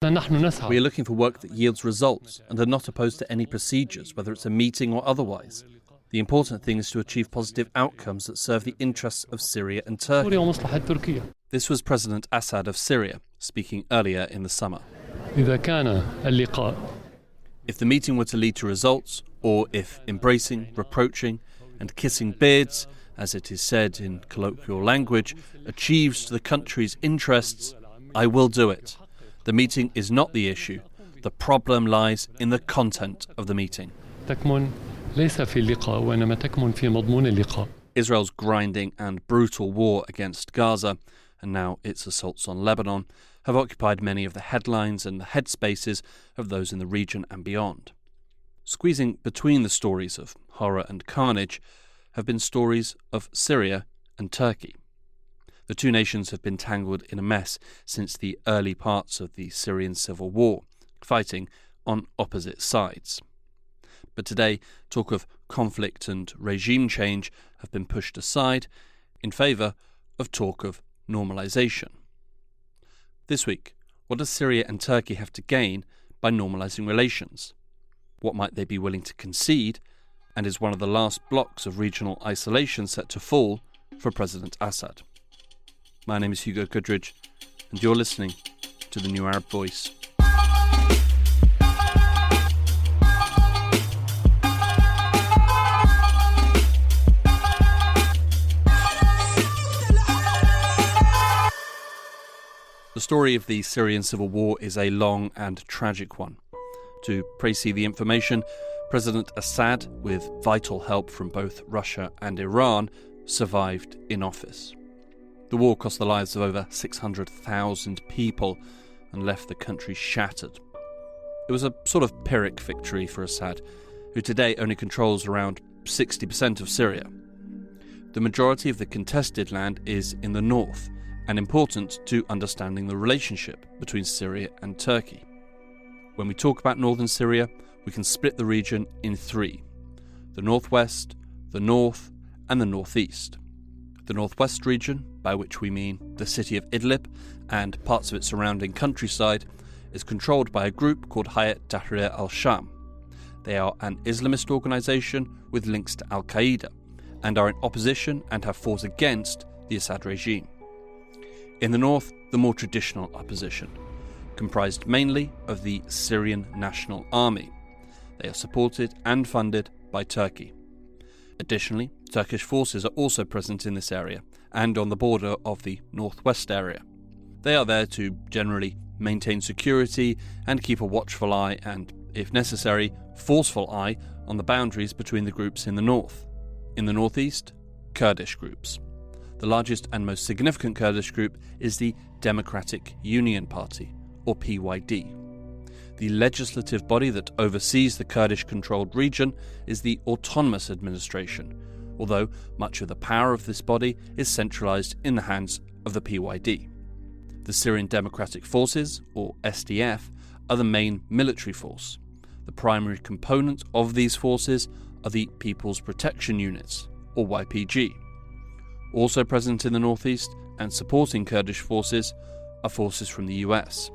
We are looking for work that yields results and are not opposed to any procedures, whether it's a meeting or otherwise. The important thing is to achieve positive outcomes that serve the interests of Syria and Turkey. This was President Assad of Syria, speaking earlier in the summer. If the meeting were to lead to results, or if embracing, reproaching and kissing beards, as it is said in colloquial language, achieves the country's interests, I will do it. The meeting is not the issue. The problem lies in the content of the meeting. Israel's grinding and brutal war against Gaza, and now its assaults on Lebanon, have occupied many of the headlines and the headspaces of those in the region and beyond. Squeezing between the stories of horror and carnage have been stories of Syria and Turkey. The two nations have been tangled in a mess since the early parts of the Syrian civil war, fighting on opposite sides. But today, talk of conflict and regime change have been pushed aside in favour of talk of normalisation. This week, what does Syria and Turkey have to gain by normalising relations? What might they be willing to concede? And is one of the last blocks of regional isolation set to fall for President Assad? My name is Hugo Goodridge, and you're listening to The New Arab Voice. The story of the Syrian civil war is a long and tragic one. To précis the information, President Assad, with vital help from both Russia and Iran, survived in office. The war cost the lives of over 600,000 people and left the country shattered. It was a sort of Pyrrhic victory for Assad, who today only controls around 60% of Syria. The majority of the contested land is in the north, and important to understanding the relationship between Syria and Turkey. When we talk about northern Syria, we can split the region in three: the northwest, the north, and the northeast. The northwest region, by which we mean the city of Idlib and parts of its surrounding countryside, is controlled by a group called Hayat Tahrir al-Sham. They are an Islamist organisation with links to Al-Qaeda and are in opposition and have fought against the Assad regime. In the north, the more traditional opposition, comprised mainly of the Syrian National Army. They are supported and funded by Turkey. Additionally, Turkish forces are also present in this area and on the border of the northwest area. They are there to generally maintain security and keep a watchful eye and, if necessary, forceful eye on the boundaries between the groups in the north. In the northeast, Kurdish groups. The largest and most significant Kurdish group is the Democratic Union Party, or PYD. The legislative body that oversees the Kurdish-controlled region is the Autonomous Administration, although much of the power of this body is centralised in the hands of the PYD. The Syrian Democratic Forces, or SDF, are the main military force. The primary component of these forces are the People's Protection Units, or YPG. Also present in the northeast and supporting Kurdish forces are forces from the US.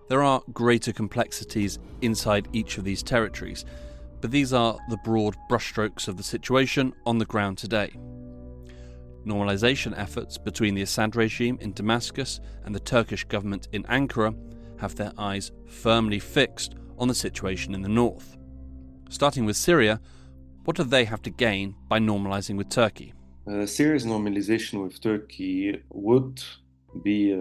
There are greater complexities inside each of these territories, but these are the broad brushstrokes of the situation on the ground today. Normalisation efforts between the Assad regime in Damascus and the Turkish government in Ankara have their eyes firmly fixed on the situation in the north. Starting with Syria, what do they have to gain by normalising with Turkey? Syria's normalization with Turkey would be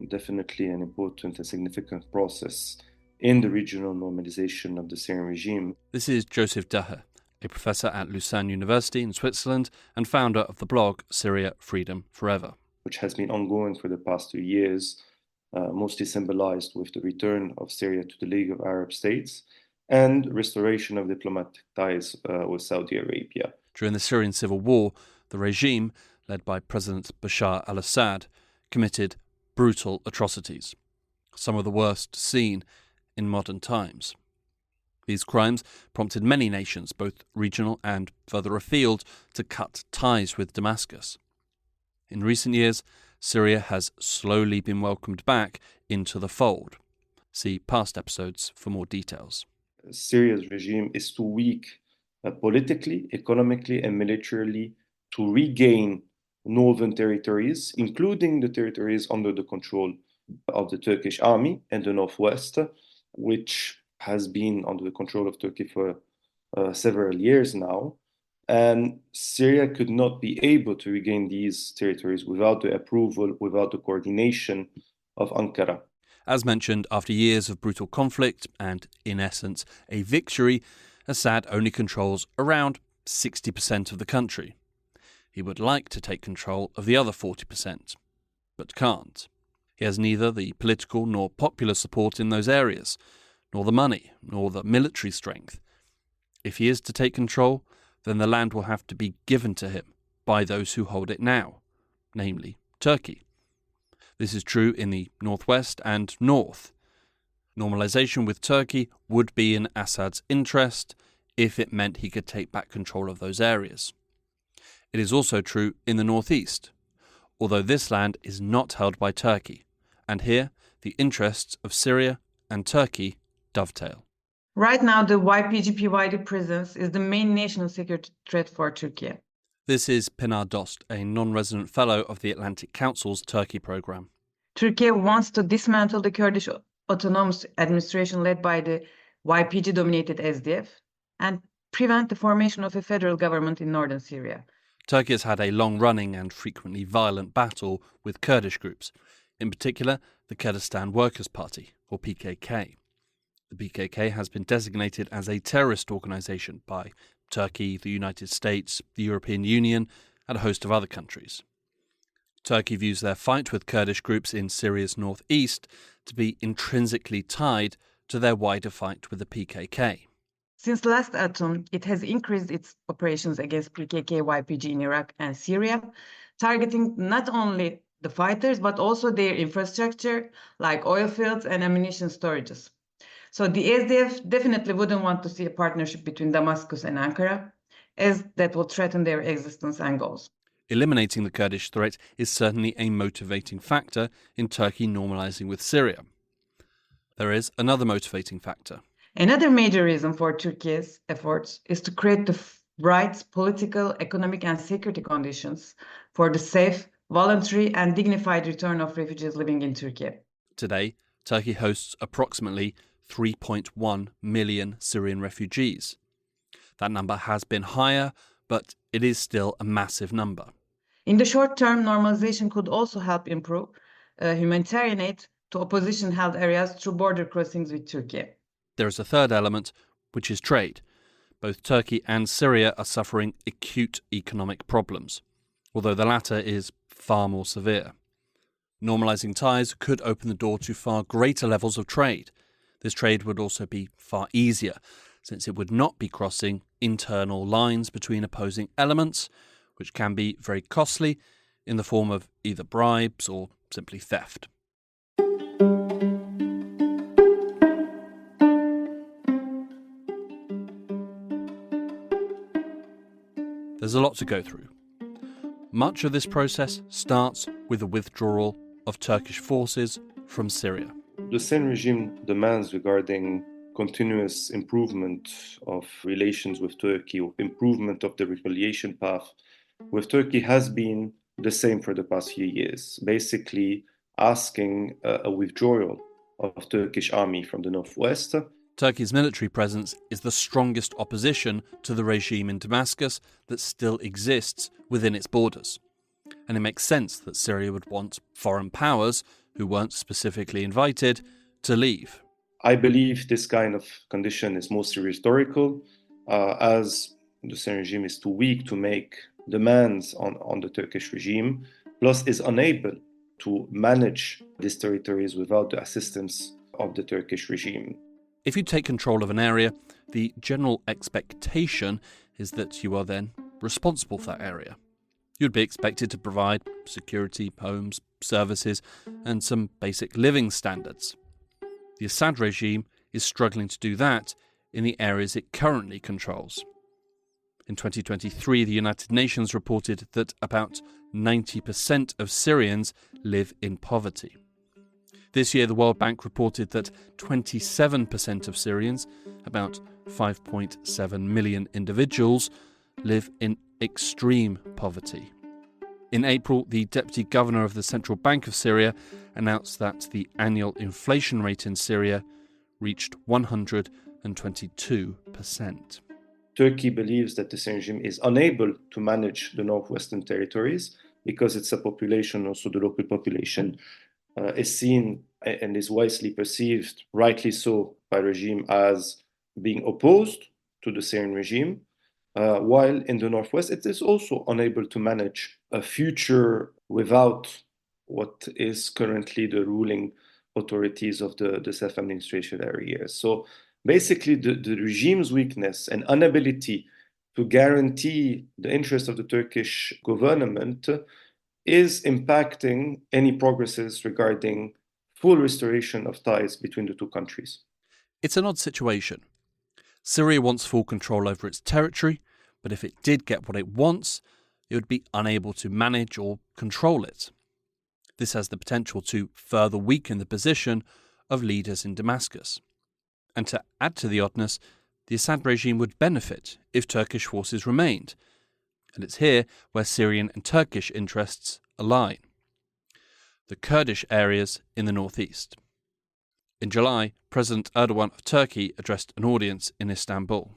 definitely an important and significant process in the regional normalization of the Syrian regime. This is Joseph Daher, a professor at Lausanne University in Switzerland and founder of the blog Syria Freedom Forever, which has been ongoing for the past 2 years, mostly symbolized with the return of Syria to the League of Arab States and restoration of diplomatic ties with Saudi Arabia. During the Syrian civil war, the regime, led by President Bashar al-Assad, committed brutal atrocities, some of the worst seen in modern times. These crimes prompted many nations, both regional and further afield, to cut ties with Damascus. In recent years, Syria has slowly been welcomed back into the fold. See past episodes for more details. Syria's regime is too weak politically, economically, and militarily to regain northern territories, including the territories under the control of the Turkish army in the northwest, which has been under the control of Turkey for several years now. And Syria could not be able to regain these territories without the approval, without the coordination of Ankara. As mentioned, after years of brutal conflict and, in essence, a victory, Assad only controls around 60% of the country. He would like to take control of the other 40%, but can't. He has neither the political nor popular support in those areas, nor the money, nor the military strength. If he is to take control, then the land will have to be given to him by those who hold it now, namely Turkey. This is true in the northwest and north. Normalisation with Turkey would be in Assad's interest if it meant he could take back control of those areas. It is also true in the northeast, although this land is not held by Turkey, and here the interests of Syria and Turkey dovetail. Right now, the YPG-PYD presence is the main national security threat for Turkey. This is Pinar Dost, a non-resident fellow of the Atlantic Council's Turkey programme. Turkey wants to dismantle the Kurdish autonomous administration led by the YPG-dominated SDF and prevent the formation of a federal government in northern Syria. Turkey has had a long-running and frequently violent battle with Kurdish groups, in particular the Kurdistan Workers' Party, or PKK. The PKK has been designated as a terrorist organisation by Turkey, the United States, the European Union, and a host of other countries. Turkey views their fight with Kurdish groups in Syria's northeast to be intrinsically tied to their wider fight with the PKK. Since last autumn, it has increased its operations against PKK-YPG in Iraq and Syria, targeting not only the fighters, but also their infrastructure, like oil fields and ammunition storages. So the SDF definitely wouldn't want to see a partnership between Damascus and Ankara, as that will threaten their existence and goals. Eliminating the Kurdish threat is certainly a motivating factor in Turkey normalising with Syria. There is another motivating factor. Another major reason for Turkey's efforts is to create the right political, economic, and security conditions for the safe, voluntary, and dignified return of refugees living in Turkey. Today, Turkey hosts approximately 3.1 million Syrian refugees. That number has been higher, but it is still a massive number. In the short term, normalization could also help improve humanitarian aid to opposition-held areas through border crossings with Turkey. There is a third element, which is trade. Both Turkey and Syria are suffering acute economic problems, although the latter is far more severe. Normalising ties could open the door to far greater levels of trade. This trade would also be far easier, since it would not be crossing internal lines between opposing elements, which can be very costly in the form of either bribes or simply theft. There's a lot to go through. Much of this process starts with the withdrawal of Turkish forces from Syria. The Syrian regime demands regarding continuous improvement of relations with Turkey, or improvement of the retaliation path with Turkey, has been the same for the past few years, basically asking a withdrawal of Turkish army from the northwest. Turkey's military presence is the strongest opposition to the regime in Damascus that still exists within its borders. And it makes sense that Syria would want foreign powers, who weren't specifically invited, to leave. I believe this kind of condition is mostly rhetorical, as the Syrian regime is too weak to make demands on the Turkish regime, plus is unable to manage these territories without the assistance of the Turkish regime. If you take control of an area, the general expectation is that you are then responsible for that area. You'd be expected to provide security, homes, services, and some basic living standards. The Assad regime is struggling to do that in the areas it currently controls. In 2023, the United Nations reported that about 90% of Syrians live in poverty. This year, the World Bank reported that 27% of Syrians, about 5.7 million individuals, live in extreme poverty. In April, the Deputy Governor of the Central Bank of Syria announced that the annual inflation rate in Syria reached 122%. Turkey believes that the Syrian regime is unable to manage the northwestern territories because it's a population, also the local population, is seen and is wisely perceived, rightly so, by regime as being opposed to the Syrian regime, while in the northwest it is also unable to manage a future without what is currently the ruling authorities of the self-administration areas. So basically the regime's weakness and inability to guarantee the interests of the Turkish government is impacting any progresses regarding full restoration of ties between the two countries. It's an odd situation. Syria wants full control over its territory, but if it did get what it wants, it would be unable to manage or control it. This has the potential to further weaken the position of leaders in Damascus. And to add to the oddness, the Assad regime would benefit if Turkish forces remained. And it's here where Syrian and Turkish interests align. The Kurdish areas in the northeast. In July, President Erdogan of Turkey addressed an audience in Istanbul.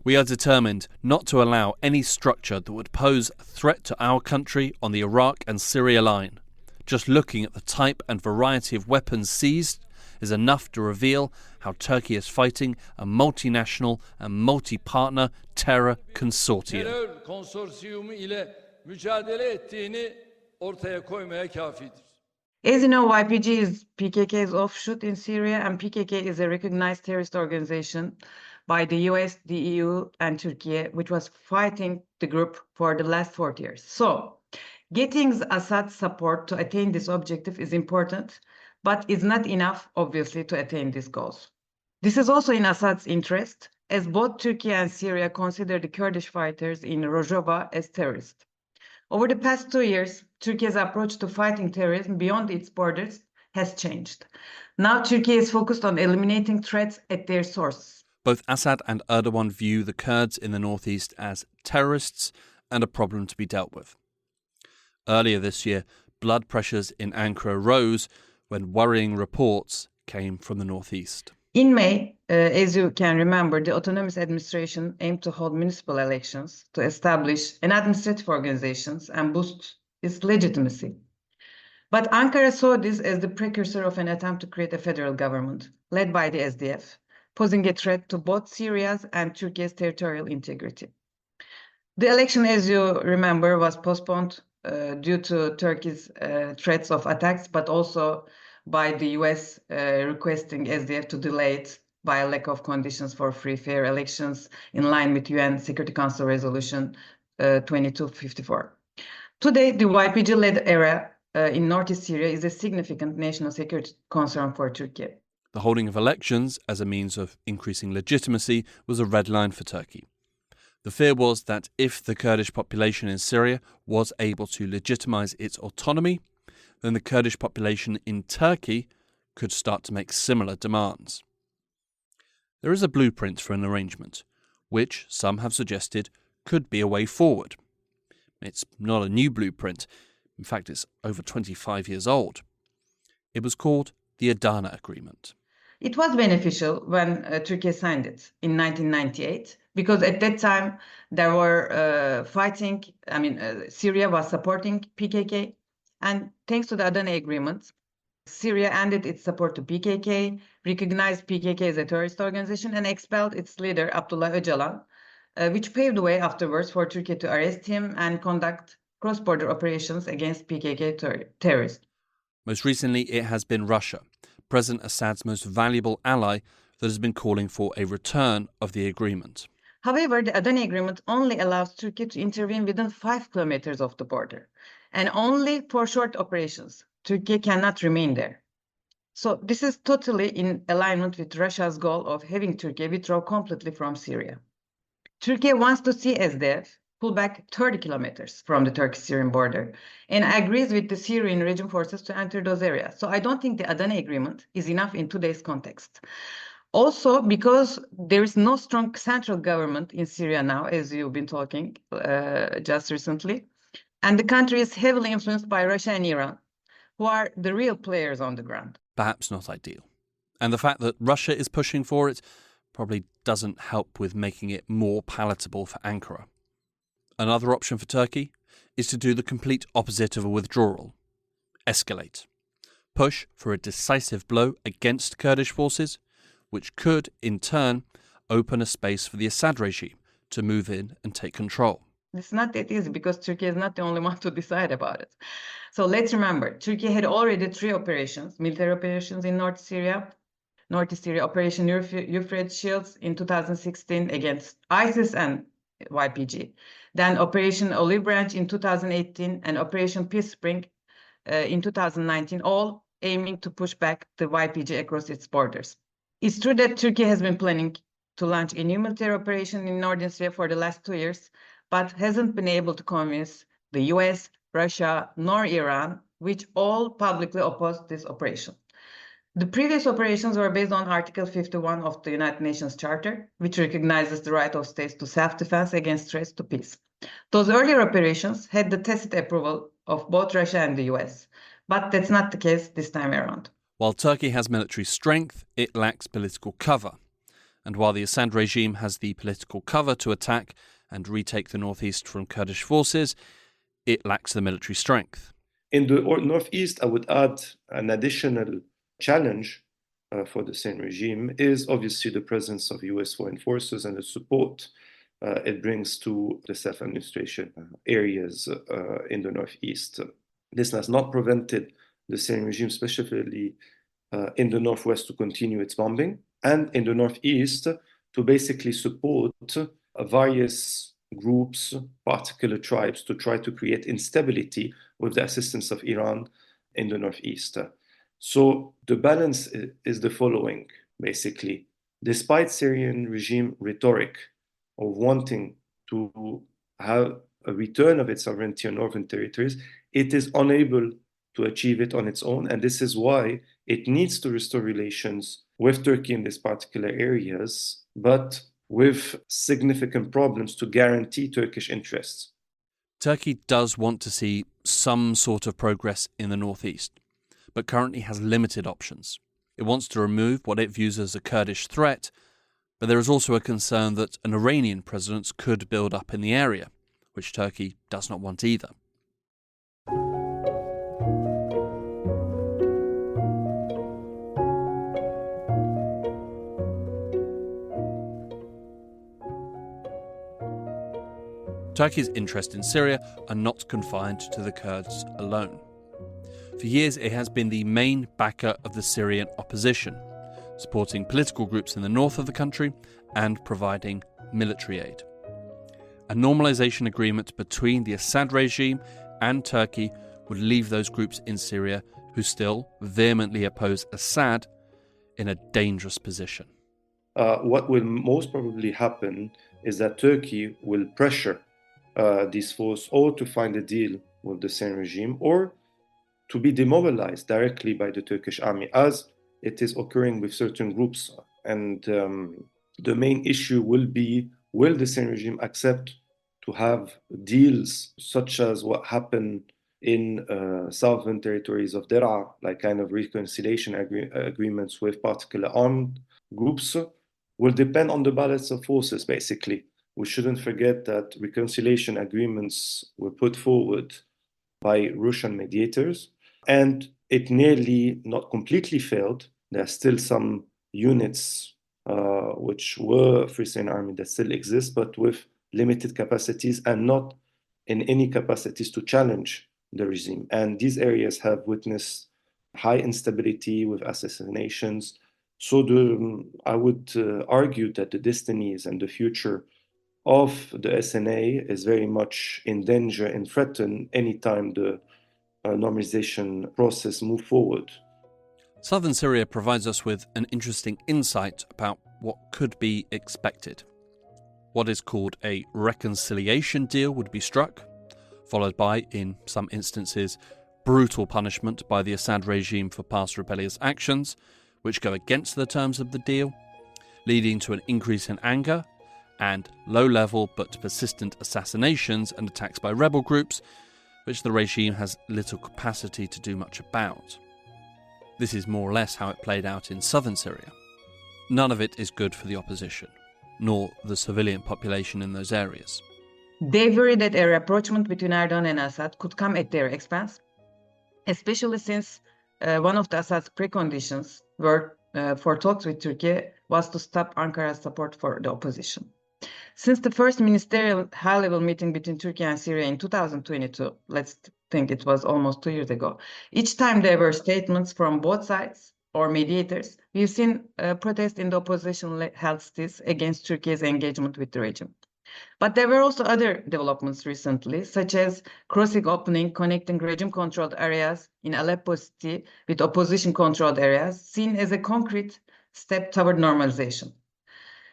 We are determined not to allow any structure that would pose a threat to our country on the Iraq and Syria line. Just looking at the type and variety of weapons seized is enough to reveal how Turkey is fighting a multinational and multi-partner terror consortium. As you know, YPG is PKK's offshoot in Syria, and PKK is a recognized terrorist organization by the US, the EU, and Turkey, which was fighting the group for the last 40 years. So, getting Assad's support to attain this objective is important, but is not enough, obviously, to attain these goals. This is also in Assad's interest, as both Turkey and Syria consider the Kurdish fighters in Rojava as terrorists. Over the past 2 years, Turkey's approach to fighting terrorism beyond its borders has changed. Now Turkey is focused on eliminating threats at their source. Both Assad and Erdogan view the Kurds in the northeast as terrorists and a problem to be dealt with. Earlier this year, blood pressures in Ankara rose when worrying reports came from the northeast. In May, as you can remember, the autonomous administration aimed to hold municipal elections to establish an administrative organization and boost its legitimacy. But Ankara saw this as the precursor of an attempt to create a federal government led by the SDF, posing a threat to both Syria's and Turkey's territorial integrity. The election, as you remember, was postponed due to Turkey's threats of attacks, but also by the US requesting SDF to delay it by a lack of conditions for free, fair elections in line with UN Security Council Resolution 2254. Today, the YPG-led area in northeast Syria is a significant national security concern for Turkey. The holding of elections as a means of increasing legitimacy was a red line for Turkey. The fear was that if the Kurdish population in Syria was able to legitimize its autonomy, then the Kurdish population in Turkey could start to make similar demands. There is a blueprint for an arrangement, which some have suggested could be a way forward. It's not a new blueprint. In fact, it's over 25 years old. It was called the Adana Agreement. It was beneficial when Turkey signed it in 1998, because at that time there were fighting. Syria was supporting PKK, and thanks to the Adana Agreement, Syria ended its support to PKK, recognized PKK as a terrorist organization, and expelled its leader, Abdullah Öcalan, which paved the way afterwards for Turkey to arrest him and conduct cross-border operations against PKK terrorists. Most recently, it has been Russia, President Assad's most valuable ally, that has been calling for a return of the agreement. However, the Adana Agreement only allows Turkey to intervene within 5 kilometers of the border, and only for short operations. Turkey cannot remain there. So this is totally in alignment with Russia's goal of having Turkey withdraw completely from Syria. Turkey wants to see SDF pull back 30 kilometers from the Turkish-Syrian border and agrees with the Syrian regime forces to enter those areas. So I don't think the Adana agreement is enough in today's context. Also, because there is no strong central government in Syria now, as you've been talking just recently, and the country is heavily influenced by Russia and Iran, who are the real players on the ground. Perhaps not ideal. And the fact that Russia is pushing for it probably doesn't help with making it more palatable for Ankara. Another option for Turkey is to do the complete opposite of a withdrawal. Escalate. Push for a decisive blow against Kurdish forces, which could, in turn, open a space for the Assad regime to move in and take control. It's not that easy because Turkey is not the only one to decide about it. So let's remember, Turkey had already 3 operations, military operations in North Syria, Operation Euphrates Shields in 2016 against ISIS and YPG. Then Operation Olive Branch in 2018 and Operation Peace Spring in 2019, all aiming to push back the YPG across its borders. It's true that Turkey has been planning to launch a new military operation in northern Syria for the last 2 years, but hasn't been able to convince the US, Russia, nor Iran, which all publicly opposed this operation. The previous operations were based on Article 51 of the United Nations Charter, which recognizes the right of states to self-defense against threats to peace. Those earlier operations had the tacit approval of both Russia and the US, but that's not the case this time around. While Turkey has military strength, it lacks political cover. And while the Assad regime has the political cover to attack and retake the northeast from Kurdish forces, it lacks the military strength. In the northeast, I would add an additional challenge for the Syrian regime is obviously the presence of US foreign forces and the support it brings to the self-administration areas in the northeast. This has not prevented the Syrian regime, specifically in the northwest, to continue its bombing, and in the northeast to basically support various groups, particular tribes, to try to create instability with the assistance of Iran in the northeast. So the balance is the following, basically. Despite Syrian regime rhetoric of wanting to have a return of its sovereignty on northern territories, it is unable to achieve it on its own. And this is why it needs to restore relations with Turkey in these particular areas, but with significant problems to guarantee Turkish interests. Turkey does want to see some sort of progress in the northeast, but currently has limited options. It wants to remove what it views as a Kurdish threat, but there is also a concern that an Iranian presence could build up in the area, which Turkey does not want either. Turkey's interests in Syria are not confined to the Kurds alone. For years, it has been the main backer of the Syrian opposition, supporting political groups in the north of the country and providing military aid. A normalisation agreement between the Assad regime and Turkey would leave those groups in Syria who still vehemently oppose Assad in a dangerous position. What will most probably happen is that Turkey will pressure these forces or to find a deal with the Syrian regime or to be demobilized directly by the Turkish army, as it is occurring with certain groups. And the main issue will be, will the Syrian regime accept to have deals such as what happened in southern territories of Daraa, like kind of reconciliation agreements with particular armed groups, will depend on the balance of forces, basically. We shouldn't forget that reconciliation agreements were put forward by Russian mediators, and it nearly, not completely failed. There are still some units which were Free Syrian Army that still exist, but with limited capacities and not in any capacities to challenge the regime. And these areas have witnessed high instability with assassinations. So I would argue that the destinies and the future of the SNA is very much in danger and threatened anytime the normalization process move forward. Southern Syria provides us with an interesting insight about what could be expected. What is called a reconciliation deal would be struck, followed by, in some instances, brutal punishment by the Assad regime for past rebellious actions, which go against the terms of the deal, leading to an increase in anger and low-level but persistent assassinations and attacks by rebel groups, which the regime has little capacity to do much about. This is more or less how it played out in southern Syria. None of it is good for the opposition, nor the civilian population in those areas. They worry that a rapprochement between Erdogan and Assad could come at their expense, especially since one of the Assad's preconditions for talks with Turkey was to stop Ankara's support for the opposition. Since the first ministerial high-level meeting between Turkey and Syria in 2022, let's think it was almost 2 years ago, each time there were statements from both sides or mediators, we've seen protests in the opposition-held cities against Turkey's engagement with the regime. But there were also other developments recently, such as crossing opening connecting regime-controlled areas in Aleppo city with opposition-controlled areas, seen as a concrete step toward normalization.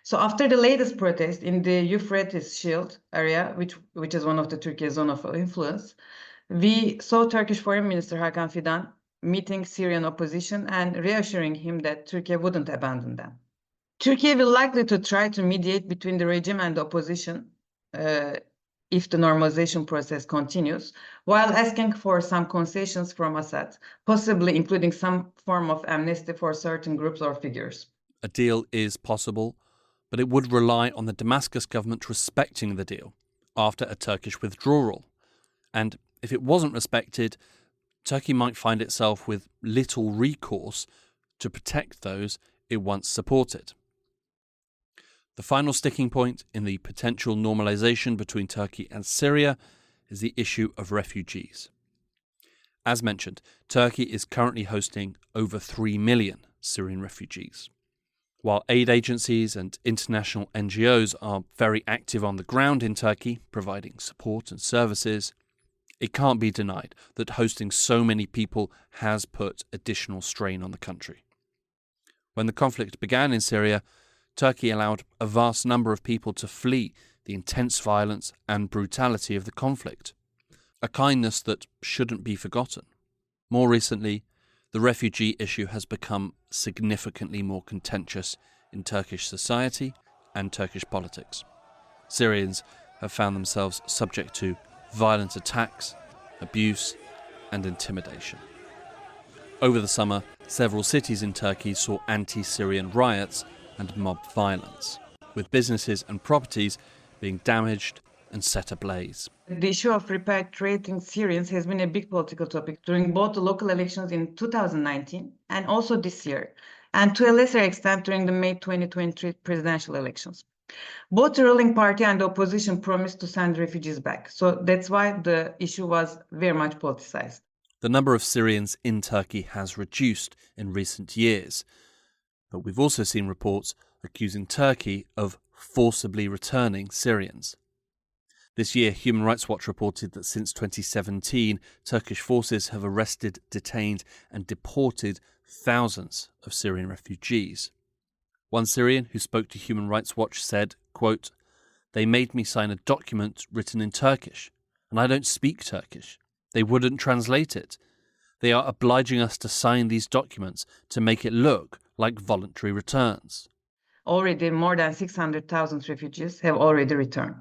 So after the latest protest in the Euphrates Shield area, which is one of the Turkey's zone of influence, we saw Turkish Foreign Minister Hakan Fidan meeting Syrian opposition and reassuring him that Turkey wouldn't abandon them. Turkey will likely to try to mediate between the regime and the opposition if the normalization process continues, while asking for some concessions from Assad, possibly including some form of amnesty for certain groups or figures. A deal is possible, but it would rely on the Damascus government respecting the deal after a Turkish withdrawal. And if it wasn't respected, Turkey might find itself with little recourse to protect those it once supported. The final sticking point in the potential normalisation between Turkey and Syria is the issue of refugees. As mentioned, Turkey is currently hosting over 3 million Syrian refugees. While aid agencies and international NGOs are very active on the ground in Turkey, providing support and services, it can't be denied that hosting so many people has put additional strain on the country. When the conflict began in Syria, Turkey allowed a vast number of people to flee the intense violence and brutality of the conflict, a kindness that shouldn't be forgotten. More recently, the refugee issue has become significantly more contentious in Turkish society and Turkish politics. Syrians have found themselves subject to violent attacks, abuse, and intimidation. Over the summer, several cities in Turkey saw anti-Syrian riots and mob violence, with businesses and properties being damaged and set ablaze. The issue of repatriating Syrians has been a big political topic during both the local elections in 2019 and also this year, and to a lesser extent during the May 2023 presidential elections. Both the ruling party and the opposition promised to send refugees back, so that's why the issue was very much politicized. The number of Syrians in Turkey has reduced in recent years, but we've also seen reports accusing Turkey of forcibly returning Syrians. This year, Human Rights Watch reported that since 2017, Turkish forces have arrested, detained and deported thousands of Syrian refugees. One Syrian who spoke to Human Rights Watch said, quote, "They made me sign a document written in Turkish, and I don't speak Turkish. They wouldn't translate it. They are obliging us to sign these documents to make it look like voluntary returns." Already more than 600,000 refugees have already returned.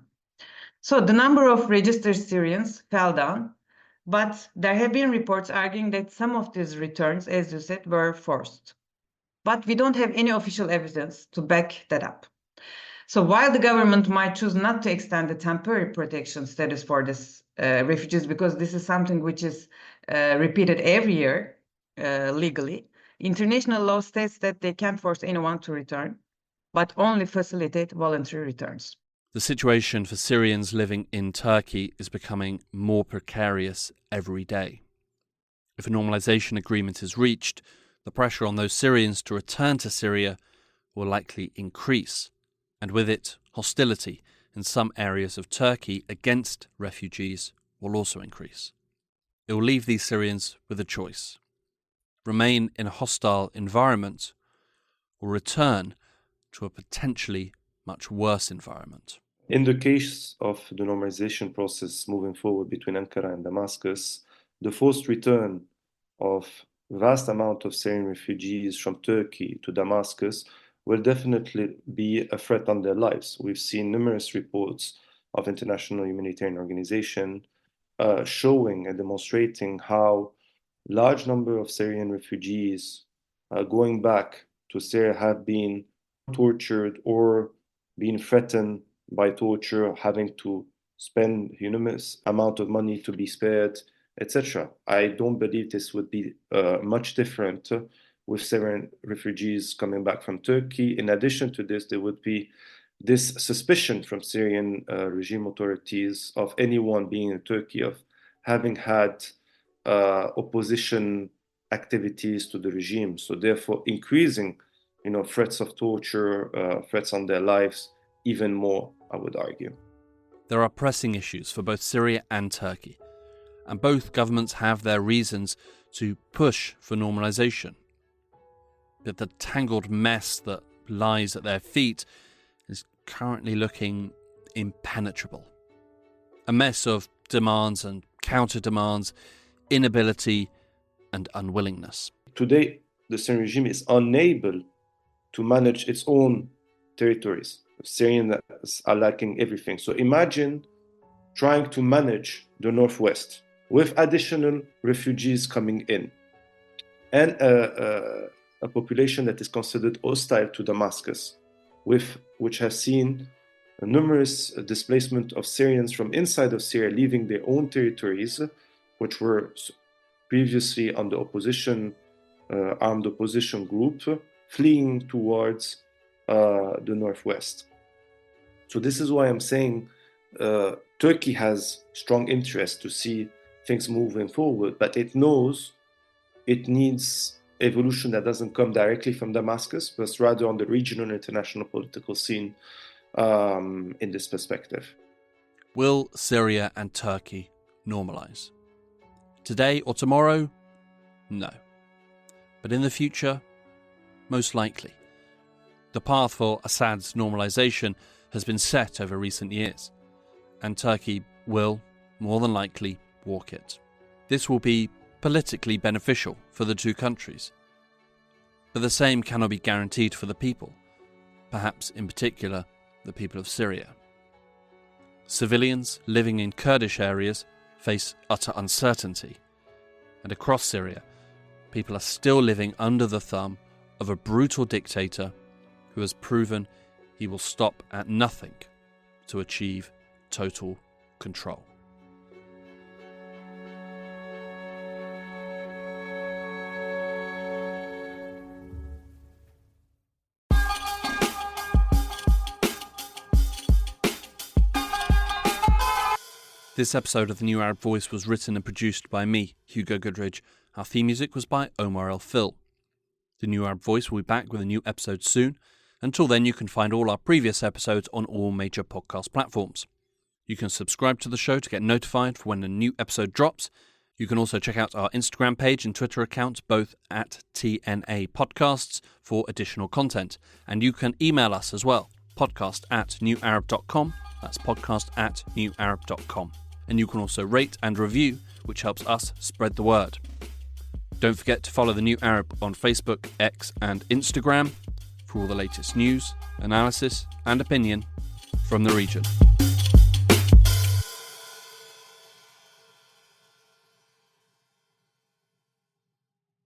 So the number of registered Syrians fell down, but there have been reports arguing that some of these returns, as you said, were forced. But we don't have any official evidence to back that up. So while the government might choose not to extend the temporary protection status for these refugees, because this is something which is repeated every year legally, international law states that they can't force anyone to return, but only facilitate voluntary returns. The situation for Syrians living in Turkey is becoming more precarious every day. If a normalisation agreement is reached, the pressure on those Syrians to return to Syria will likely increase, and with it, hostility in some areas of Turkey against refugees will also increase. It will leave these Syrians with a choice: remain in a hostile environment or return to a potentially much worse environment. In the case of the normalization process moving forward between Ankara and Damascus, the forced return of vast amount of Syrian refugees from Turkey to Damascus will definitely be a threat on their lives. We've seen numerous reports of international humanitarian organizations showing and demonstrating how large number of Syrian refugees going back to Syria have been tortured or been threatened by torture, having to spend enormous amount of money to be spared, etc. I don't believe this would be much different with Syrian refugees coming back from Turkey. In addition to this, there would be this suspicion from Syrian regime authorities of anyone being in Turkey of having had opposition activities to the regime. So therefore increasing, threats of torture, threats on their lives even more, I would argue. There are pressing issues for both Syria and Turkey, and both governments have their reasons to push for normalisation. But the tangled mess that lies at their feet is currently looking impenetrable. A mess of demands and counter-demands, inability and unwillingness. Today, the Syrian regime is unable to manage its own territories. Syrians are lacking everything. So imagine trying to manage the northwest with additional refugees coming in and a population that is considered hostile to Damascus, which has seen numerous displacement of Syrians from inside of Syria leaving their own territories, which were previously under opposition, armed opposition group, fleeing towards the northwest. So this is why I'm saying Turkey has strong interest to see things moving forward, but it knows it needs evolution that doesn't come directly from Damascus, but rather on the regional and international political scene in this perspective. Will Syria and Turkey normalise? Today or tomorrow? No. But in the future? Most likely. The path for Assad's normalisation has been set over recent years, and Turkey will, more than likely, walk it. This will be politically beneficial for the two countries. But the same cannot be guaranteed for the people, perhaps in particular the people of Syria. Civilians living in Kurdish areas face utter uncertainty, and across Syria, people are still living under the thumb of a brutal dictator who has proven he will stop at nothing to achieve total control. This episode of The New Arab Voice was written and produced by me, Hugo Goodridge. Our theme music was by Omar El Phil. The New Arab Voice will be back with a new episode soon. Until then, you can find all our previous episodes on all major podcast platforms. You can subscribe to the show to get notified for when a new episode drops. You can also check out our Instagram page and Twitter account, both at TNA Podcasts, for additional content. And you can email us as well, podcast@newarab.com. That's podcast@newarab.com. And you can also rate and review, which helps us spread the word. Don't forget to follow The New Arab on Facebook, X and Instagram for all the latest news, analysis and opinion from the region.